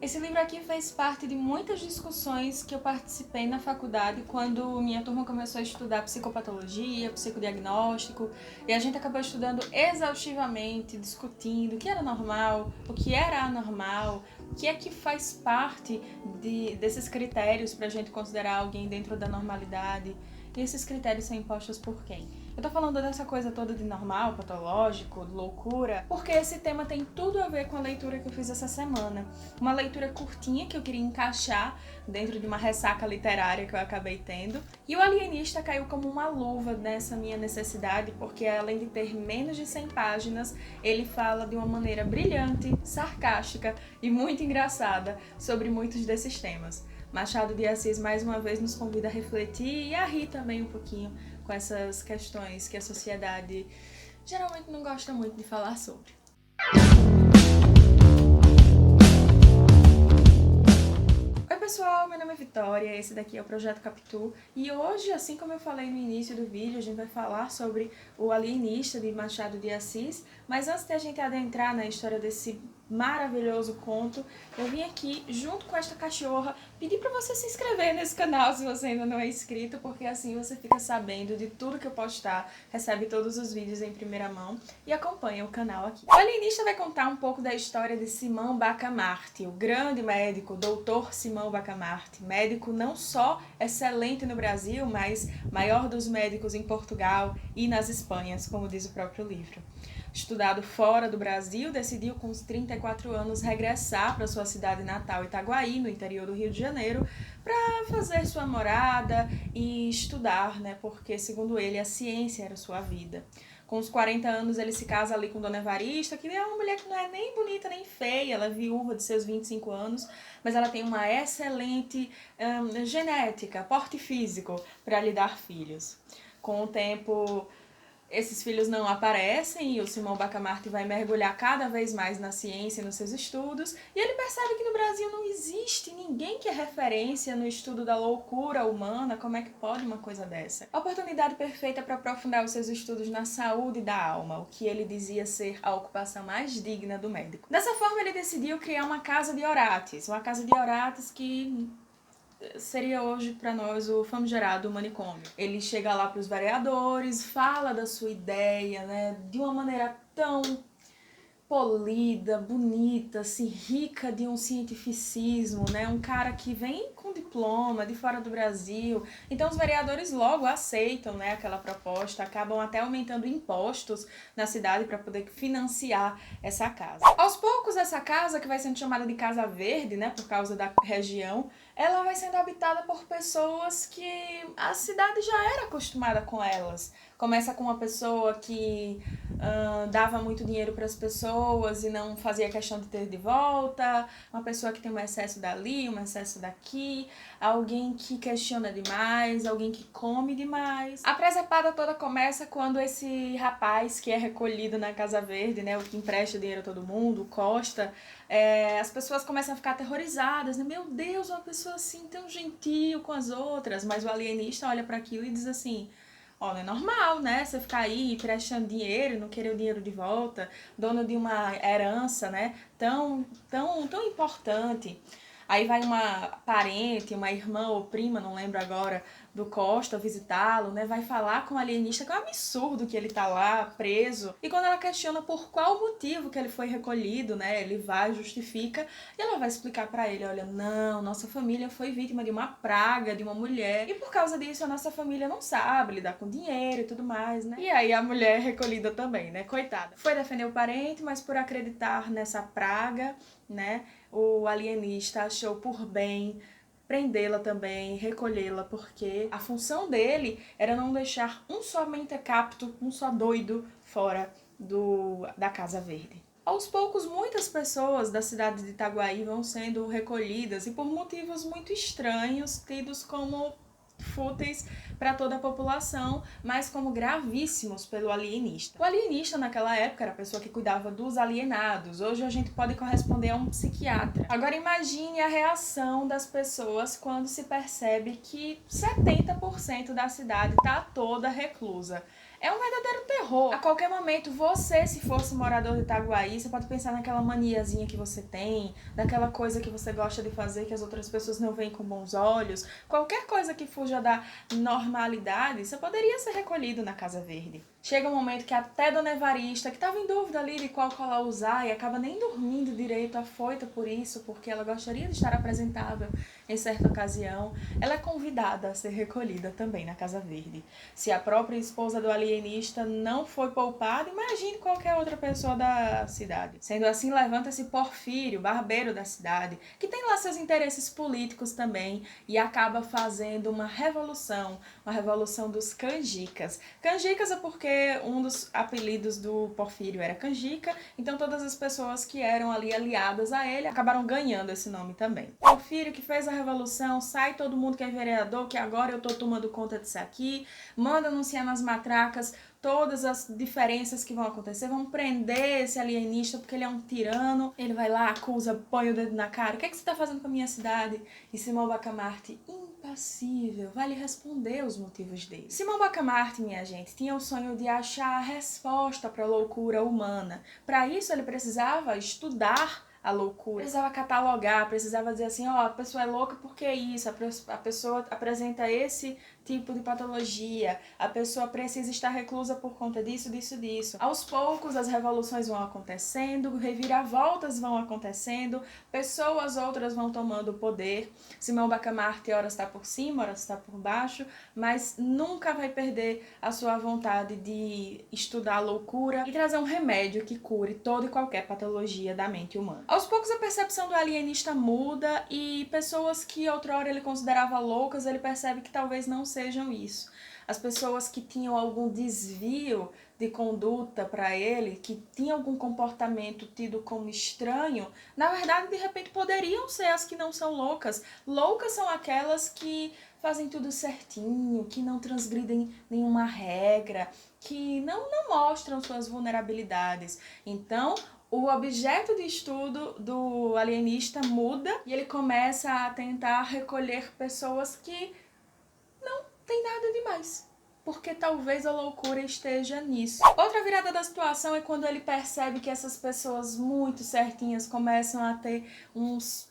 Esse livro aqui fez parte de muitas discussões que eu participei na faculdade quando minha turma começou a estudar psicopatologia, psicodiagnóstico, e a gente acabou estudando exaustivamente, discutindo o que era normal, o que era anormal, o que é que faz parte desses critérios para a gente considerar alguém dentro da normalidade. E esses critérios são impostos por quem? Eu tô falando dessa coisa toda de normal, patológico, loucura, porque esse tema tem tudo a ver com a leitura que eu fiz essa semana. Uma leitura curtinha que eu queria encaixar dentro de uma ressaca literária que eu acabei tendo. E o Alienista caiu como uma luva nessa minha necessidade, porque além de ter menos de 100 páginas, ele fala de uma maneira brilhante, sarcástica e muito engraçada sobre muitos desses temas. Machado de Assis mais uma vez nos convida a refletir e a rir também um pouquinho com essas questões que a sociedade geralmente não gosta muito de falar sobre. Oi pessoal, meu nome é Vitória, esse daqui é o Projeto Capitu e hoje, assim como eu falei no início do vídeo, a gente vai falar sobre o Alienista de Machado de Assis, mas antes de a gente adentrar na história desse maravilhoso conto, eu vim aqui, junto com esta cachorra, pedir pra você se inscrever nesse canal se você ainda não é inscrito, porque assim você fica sabendo de tudo que eu postar, recebe todos os vídeos em primeira mão e acompanha o canal aqui. O Alienista vai contar um pouco da história de Simão Bacamarte, o grande médico, doutor Simão Bacamarte, médico não só excelente no Brasil, mas maior dos médicos em Portugal e nas Espanhas, como diz o próprio livro. Estudado fora do Brasil, decidiu com os 34 anos regressar para sua cidade natal, Itaguaí, no interior do Rio de Janeiro, para fazer sua morada e estudar, né? Porque, segundo ele, a ciência era sua vida. Com os 40 anos, ele se casa ali com Dona Evarista, que é uma mulher que não é nem bonita nem feia, ela é viúva de seus 25 anos, mas ela tem uma excelente genética, porte físico para lhe dar filhos. Com o tempo, esses filhos não aparecem e o Simão Bacamarte vai mergulhar cada vez mais na ciência e nos seus estudos, e ele percebe que no Brasil não existe ninguém que é referência no estudo da loucura humana. Como é que pode uma coisa dessa? A oportunidade perfeita para aprofundar os seus estudos na saúde da alma, o que ele dizia ser a ocupação mais digna do médico. Dessa forma, ele decidiu criar uma casa de Orates, que seria hoje para nós o famigerado manicômio. Ele chega lá para os vereadores, fala da sua ideia, né, de uma maneira tão polida, bonita, assim, rica de um cientificismo, né? Um cara que vem com diploma de fora do Brasil. Então os vereadores logo aceitam, né, aquela proposta, acabam até aumentando impostos na cidade para poder financiar essa casa. Aos poucos, essa casa, que vai sendo chamada de Casa Verde, né, por causa da região, ela vai sendo habitada por pessoas que a cidade já era acostumada com elas. Começa com uma pessoa que dava muito dinheiro para as pessoas e não fazia questão de ter de volta, uma pessoa que tem um excesso dali, um excesso daqui, alguém que questiona demais, alguém que come demais. A presepada toda começa quando esse rapaz que é recolhido na Casa Verde, né, o que empresta dinheiro a todo mundo, o Costa, as pessoas começam a ficar aterrorizadas, né? Meu Deus, uma pessoa assim tão gentil com as outras, mas o alienista olha para aquilo e diz assim: ó, não é normal, né? Você ficar aí emprestando dinheiro e não querer o dinheiro de volta, dono de uma herança, né? Tão importante. Aí vai uma parente, uma irmã ou prima, não lembro agora, do Costa visitá-lo, né? Vai falar com o alienista que é um absurdo que ele tá lá preso. E quando ela questiona por qual motivo que ele foi recolhido, né? Ele vai, justifica, e ela vai explicar pra ele: olha, não, nossa família foi vítima de uma praga, de uma mulher, e por causa disso a nossa família não sabe lidar com dinheiro e tudo mais, né? E aí a mulher é recolhida também, né? Coitada. Foi defender o parente, mas por acreditar nessa praga, né, o alienista achou por bem prendê-la também, recolhê-la, porque a função dele era não deixar um só mentecapto, um só doido fora da Casa Verde. Aos poucos, muitas pessoas da cidade de Itaguaí vão sendo recolhidas e por motivos muito estranhos, tidos como fúteis para toda a população, mas como gravíssimos pelo alienista. O alienista naquela época era a pessoa que cuidava dos alienados. Hoje a gente pode corresponder a um psiquiatra. Agora imagine a reação das pessoas quando se percebe que 70% da cidade está toda reclusa. É um verdadeiro terror. A qualquer momento, você, se fosse morador de Itaguaí, você pode pensar naquela maniazinha que você tem, naquela coisa que você gosta de fazer que as outras pessoas não veem com bons olhos. Qualquer coisa que fuja da normalidade, você poderia ser recolhido na Casa Verde. Chega um momento que até Dona Evarista, que estava em dúvida ali de qual colar usar e acaba nem dormindo direito, afoita por isso, porque ela gostaria de estar apresentável em certa ocasião, ela é convidada a ser recolhida também na Casa Verde. Se a própria esposa do alienista não foi poupada, imagine qualquer outra pessoa da cidade. Sendo assim, levanta-se Porfírio, barbeiro da cidade, que tem lá seus interesses políticos também, e acaba fazendo uma revolução dos canjicas. Canjicas é porque um dos apelidos do Porfírio era canjica, então todas as pessoas que eram ali aliadas a ele acabaram ganhando esse nome também. Porfírio, que fez a revolução, sai todo mundo que é vereador, que agora eu tô tomando conta disso aqui, manda anunciar nas matracas todas as diferenças que vão acontecer, vão prender esse alienista porque ele é um tirano, ele vai lá, acusa, põe o dedo na cara, o que é que você tá fazendo com a minha cidade? E Simão Bacamarte, impassível, vai lhe responder os motivos dele. Simão Bacamarte, minha gente, tinha o sonho de achar a resposta para a loucura humana. Para isso ele precisava estudar a loucura, precisava catalogar, precisava dizer assim, ó, a pessoa é louca porque isso, a pessoa apresenta esse tipo de patologia, a pessoa precisa estar reclusa por conta disso, disso, disso. Aos poucos as revoluções vão acontecendo, reviravoltas vão acontecendo, pessoas outras vão tomando o poder. Simão Bacamarte ora está por cima, ora está por baixo, mas nunca vai perder a sua vontade de estudar a loucura e trazer um remédio que cure toda e qualquer patologia da mente humana. Aos poucos a percepção do alienista muda e pessoas que outrora ele considerava loucas, ele percebe que talvez não sejam isso. As pessoas que tinham algum desvio de conduta para ele, que tinham algum comportamento tido como estranho, na verdade, de repente, poderiam ser as que não são loucas. Loucas são aquelas que fazem tudo certinho, que não transgridem nenhuma regra, que não mostram suas vulnerabilidades. Então, o objeto de estudo do alienista muda e ele começa a tentar recolher pessoas que não têm nada demais, porque talvez a loucura esteja nisso. Outra virada da situação é quando ele percebe que essas pessoas muito certinhas começam a ter uns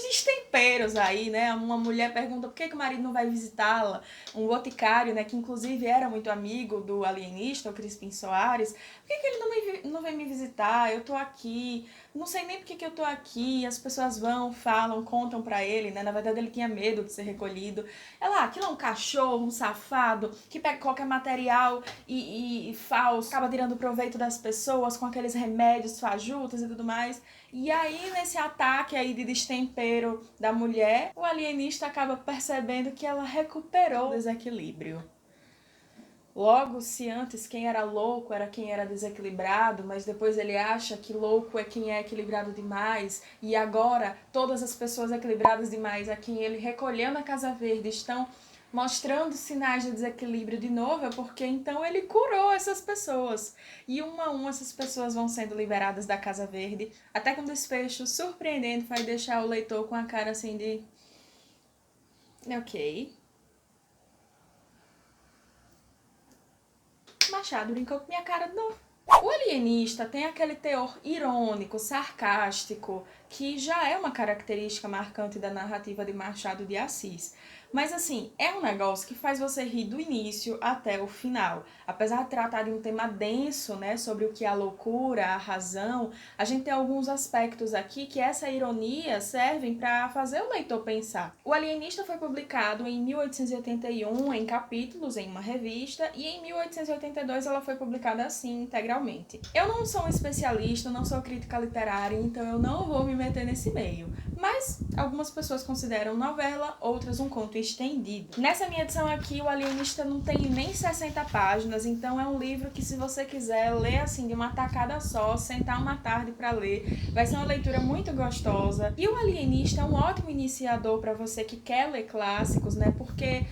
destemperos aí, né? Uma mulher pergunta por que o marido não vai visitá-la. Um boticário, né, que inclusive era muito amigo do alienista, o Crispim Soares. Por que ele não vem me visitar? Eu tô aqui, não sei nem por que eu tô aqui. As pessoas vão, falam, contam pra ele, né? Na verdade ele tinha medo de ser recolhido. Aquilo é um cachorro, um safado, que pega qualquer material e falso, acaba tirando proveito das pessoas com aqueles remédios fajutos e tudo mais. E aí, nesse ataque aí de destempero da mulher, o alienista acaba percebendo que ela recuperou o desequilíbrio. Logo, se antes quem era louco era quem era desequilibrado, mas depois ele acha que louco é quem é equilibrado demais, e agora todas as pessoas equilibradas demais a quem ele recolheu na Casa Verde estão mostrando sinais de desequilíbrio de novo, é porque então ele curou essas pessoas. E uma a uma essas pessoas vão sendo liberadas da Casa Verde, até que um desfecho surpreendente vai deixar o leitor com a cara assim de... ok. Machado brincou com minha cara de novo. O alienista tem aquele teor irônico, sarcástico, que já é uma característica marcante da narrativa de Machado de Assis. Mas assim, é um negócio que faz você rir do início até o final. Apesar de tratar de um tema denso, né, sobre o que é a loucura, a razão, a gente tem alguns aspectos aqui que essa ironia servem para fazer o leitor pensar. O Alienista foi publicado em 1881 em capítulos em uma revista e em 1882 ela foi publicada assim, integralmente. Eu não sou um especialista, não sou crítica literária, então eu não vou me meter nesse meio. Mas algumas pessoas consideram novela, outras um conto estendido. Nessa minha edição aqui, o Alienista não tem nem 60 páginas, então é um livro que, se você quiser ler assim de uma tacada só, sentar uma tarde para ler, vai ser uma leitura muito gostosa. E o Alienista é um ótimo iniciador para você que quer ler clássicos, né? Porque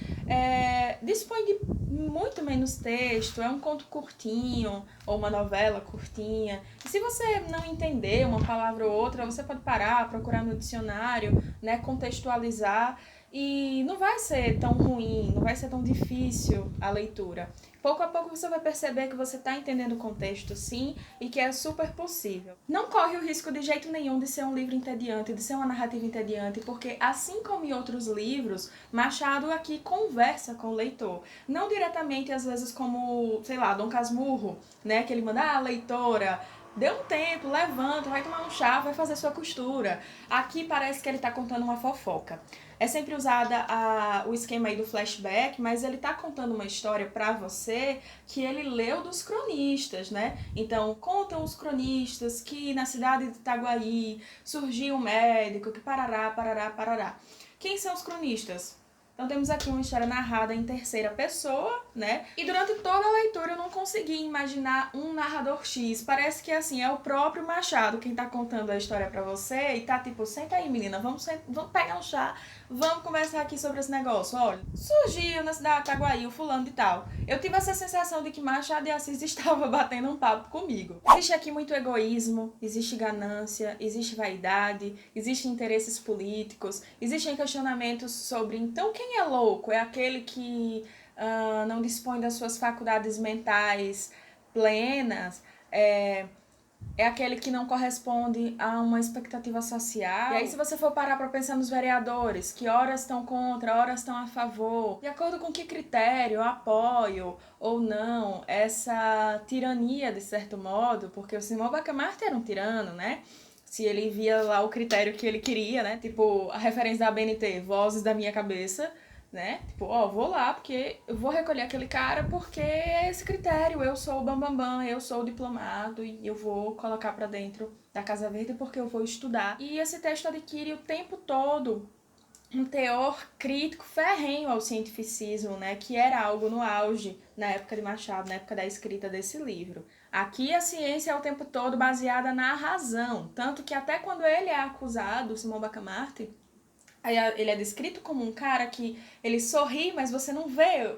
dispõe de muito menos texto, é um conto curtinho ou uma novela curtinha. E se você não entender uma palavra ou outra, você pode parar, procurar no dicionário, né, contextualizar E não vai ser tão ruim, não vai ser tão difícil a leitura. Pouco a pouco você vai perceber que você está entendendo o contexto, sim, e que é super possível. Não corre o risco de jeito nenhum de ser um livro entediante, de ser uma narrativa entediante, porque assim como em outros livros, Machado aqui conversa com o leitor. Não diretamente, às vezes, como, sei lá, Dom Casmurro, né, que ele manda, leitora, dê um tempo, levanta, vai tomar um chá, vai fazer sua costura. Aqui parece que ele está contando uma fofoca. É sempre usada o esquema aí do flashback, mas ele tá contando uma história pra você que ele leu dos cronistas, né? Então, contam os cronistas que na cidade de Itaguaí surgiu um médico que parará, parará, parará. Quem são os cronistas? Então temos aqui uma história narrada em terceira pessoa, né? E durante toda a leitura eu não consegui imaginar um narrador X. Parece que assim, é o próprio Machado quem tá contando a história pra você e tá tipo, senta aí menina, vamos pegar um chá, vamos conversar aqui sobre esse negócio. Olha, surgiu na cidade de Itaguaí o fulano de tal. Eu tive essa sensação de que Machado de Assis estava batendo um papo comigo. Existe aqui muito egoísmo, existe ganância, existe vaidade, existem interesses políticos, existem questionamentos sobre, então, quem é louco? É aquele que não dispõe das suas faculdades mentais plenas? É aquele que não corresponde a uma expectativa social. E aí, se você for parar para pensar nos vereadores, que horas estão contra, horas estão a favor, de acordo com que critério, apoio ou não, essa tirania, de certo modo, porque o Simão Bacamarte era um tirano, né? Se ele via lá o critério que ele queria, né? Tipo, a referência da ABNT, Vozes da Minha Cabeça, né? Tipo, vou lá porque eu vou recolher aquele cara porque é esse critério, eu sou o bambambam, eu sou o diplomado e eu vou colocar pra dentro da Casa Verde porque eu vou estudar. E esse texto adquire o tempo todo um teor crítico ferrenho ao cientificismo, né, que era algo no auge na época de Machado, na época da escrita desse livro. Aqui a ciência é o tempo todo baseada na razão, tanto que até quando ele é acusado, Simão Bacamarte, ele é descrito como um cara que ele sorri, mas você não vê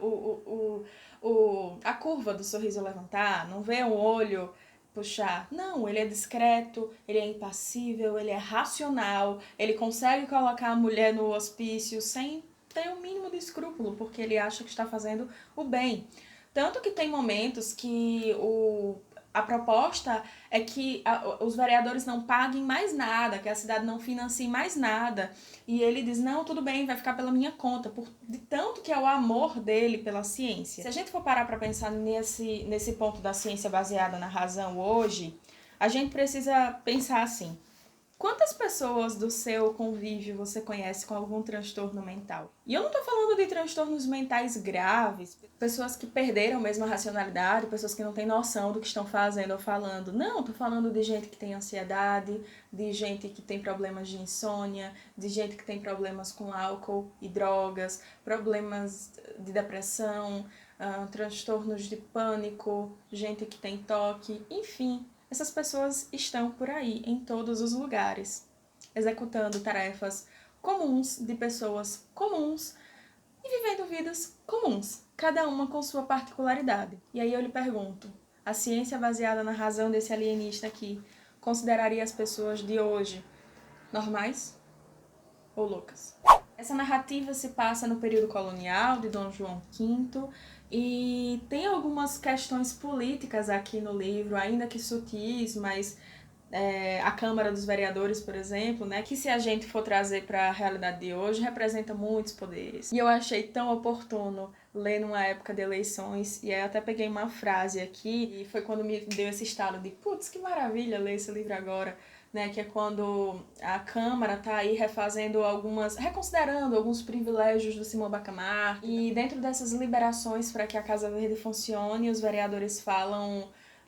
a curva do sorriso levantar, não vê um olho puxar. Não, ele é discreto, ele é impassível, ele é racional, ele consegue colocar a mulher no hospício sem ter o mínimo de escrúpulo, porque ele acha que está fazendo o bem. Tanto que tem momentos que a proposta é que os vereadores não paguem mais nada, que a cidade não financie mais nada. E ele diz, não, tudo bem, vai ficar pela minha conta, de tanto que é o amor dele pela ciência. Se a gente for parar para pensar nesse ponto da ciência baseada na razão hoje, a gente precisa pensar assim, quantas pessoas do seu convívio você conhece com algum transtorno mental? E eu não tô falando de transtornos mentais graves, pessoas que perderam mesmo a racionalidade, pessoas que não têm noção do que estão fazendo ou falando. Não, tô falando de gente que tem ansiedade, de gente que tem problemas de insônia, de gente que tem problemas com álcool e drogas, problemas de depressão, transtornos de pânico, gente que tem toque, enfim. Essas pessoas estão por aí, em todos os lugares, executando tarefas comuns de pessoas comuns e vivendo vidas comuns, cada uma com sua particularidade. E aí eu lhe pergunto, a ciência baseada na razão desse alienista aqui consideraria as pessoas de hoje normais ou loucas? Essa narrativa se passa no período colonial de Dom João V e tem algumas questões políticas aqui no livro, ainda que sutis, mas a Câmara dos Vereadores, por exemplo, né, que se a gente for trazer para a realidade de hoje, representa muitos poderes. E eu achei tão oportuno ler numa época de eleições, e aí até peguei uma frase aqui, e foi quando me deu esse estalo de, putz, que maravilha ler esse livro agora, né, que é quando a Câmara tá aí reconsiderando alguns privilégios do Simão Bacamarte, e dentro dessas liberações para que a Casa Verde funcione, os vereadores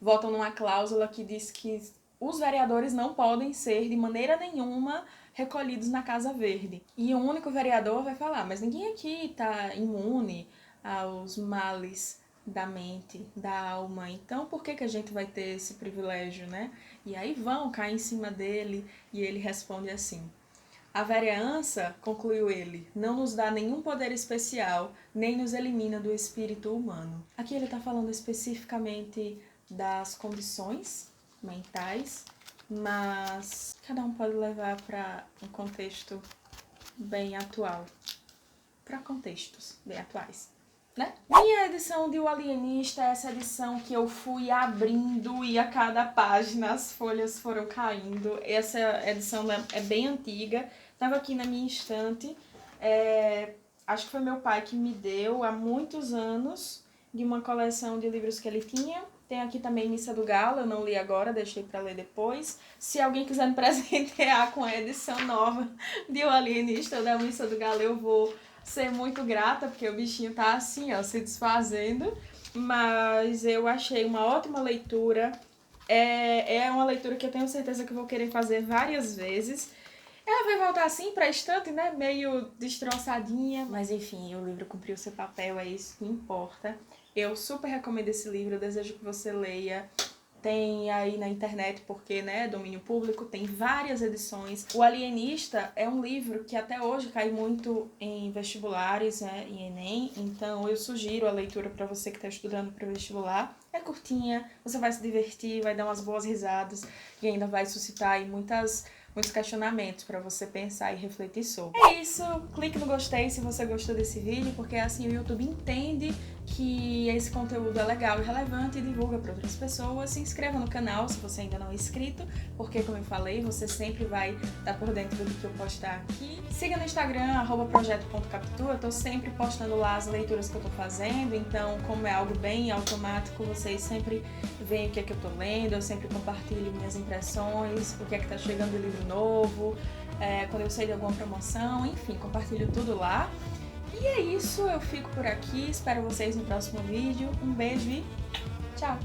votam numa cláusula que diz que os vereadores não podem ser de maneira nenhuma recolhidos na Casa Verde. E o único vereador vai falar, mas ninguém aqui tá imune aos males da mente, da alma, então por que a gente vai ter esse privilégio, né? E aí vão cair em cima dele e ele responde assim: a vereança, concluiu ele, não nos dá nenhum poder especial, nem nos elimina do espírito humano. Aqui ele está falando especificamente das condições mentais, mas cada um pode levar para um contexto bem atual. para contextos bem atuais, né? Minha edição de O Alienista é essa edição que eu fui abrindo e a cada página as folhas foram caindo. Essa edição é bem antiga, estava aqui na minha estante. Acho que foi meu pai que me deu há muitos anos, de uma coleção de livros que ele tinha. Tem aqui também Missa do Galo, eu não li agora, deixei para ler depois. Se alguém quiser me presentear com a edição nova de O Alienista ou da Missa do Galo, eu vou ser muito grata, porque o bichinho tá assim, ó, se desfazendo. Mas eu achei uma ótima leitura. É uma leitura que eu tenho certeza que eu vou querer fazer várias vezes. Ela vai voltar assim pra estante, né? Meio destroçadinha. Mas enfim, o livro cumpriu seu papel, é isso que importa. Eu super recomendo esse livro, eu desejo que você leia. Tem aí na internet, porque, né, domínio público, tem várias edições. O Alienista é um livro que até hoje cai muito em vestibulares, né, em Enem. Então eu sugiro a leitura para você que está estudando para o vestibular. É curtinha, você vai se divertir, vai dar umas boas risadas e ainda vai suscitar aí muitos questionamentos para você pensar e refletir sobre. É isso, clique no gostei se você gostou desse vídeo, porque assim o YouTube entende que esse conteúdo é legal e relevante e divulga para outras pessoas. Se inscreva no canal se você ainda não é inscrito, porque como eu falei, você sempre vai estar por dentro do que eu postar aqui. Siga no Instagram, @projeto.captu, eu tô sempre postando lá as leituras que eu tô fazendo, então como é algo bem automático, vocês sempre veem o que é que eu tô lendo, eu sempre compartilho minhas impressões, o que é que tá chegando de livro novo, quando eu sei de alguma promoção, enfim, compartilho tudo lá. E é isso, eu fico por aqui, espero vocês no próximo vídeo. Um beijo e tchau!